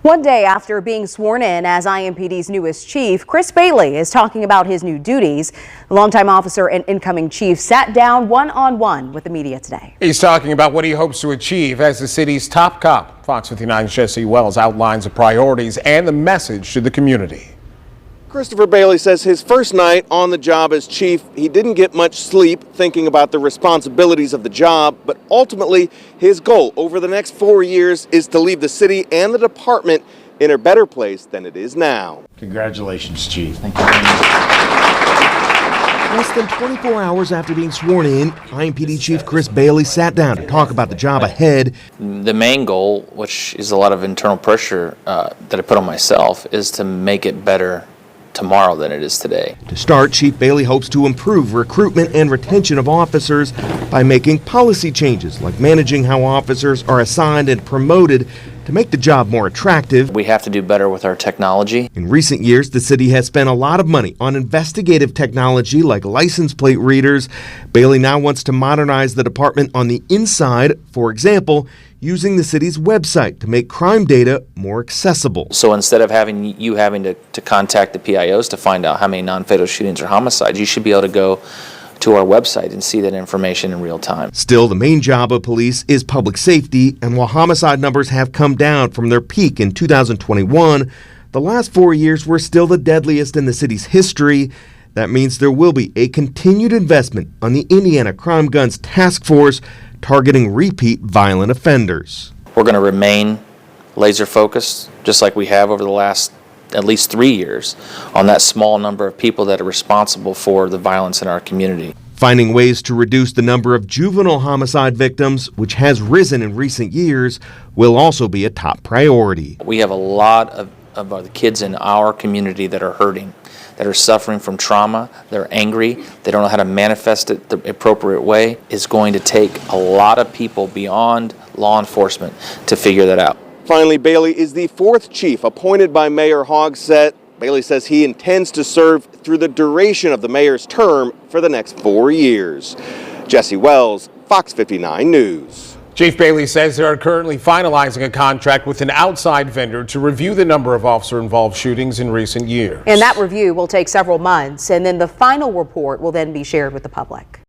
One day after being sworn in as IMPD's newest chief, Chris Bailey is talking about his new duties. The longtime officer and incoming chief sat down one-on-one with the media today. He's talking about what he hopes to achieve as the city's top cop. Fox 59's Jesse Wells outlines the priorities and the message to the community. Christopher Bailey says his first night on the job as chief, he didn't get much sleep thinking about the responsibilities of the job, but ultimately his goal over the next 4 years is to leave the city and the department in a better place than it is now. Congratulations, Chief. Thank you very much. Less than 24 hours after being sworn in, IMPD Chief Chris Bailey sat down to talk about the job ahead. The main goal, which is a lot of internal pressure that I put on myself, is to make it better tomorrow than it is today. To start, Chief Bailey hopes to improve recruitment and retention of officers by making policy changes like managing how officers are assigned and promoted to make the job more attractive. We have to do better with our technology. In recent years, the city has spent a lot of money on investigative technology like license plate readers. Bailey now wants to modernize the department on the inside, for example, using the city's website to make crime data more accessible. So instead of having to contact the PIOs to find out how many non-fatal shootings or homicides, you should be able to go to our website and see that information in real time. Still, the main job of police is public safety, and while homicide numbers have come down from their peak in 2021, the last 4 years were still the deadliest in the city's history. That means there will be a continued investment on the Indiana Crime Guns Task Force targeting repeat violent offenders. We're going to remain laser focused, just like we have over the last at least 3 years, on that small number of people that are responsible for the violence in our community. Finding ways to reduce the number of juvenile homicide victims, which has risen in recent years, will also be a top priority. We have a lot of the kids in our community that are hurting, that are suffering from trauma, they're angry, they don't know how to manifest it the appropriate way. It's going to take a lot of people beyond law enforcement to figure that out. Finally, Bailey is the fourth chief appointed by Mayor Hogsett. Bailey says he intends to serve through the duration of the mayor's term for the next 4 years. Jesse Wells, Fox 59 News. Chief Bailey says they are currently finalizing a contract with an outside vendor to review the number of officer-involved shootings in recent years. And that review will take several months, and then the final report will then be shared with the public.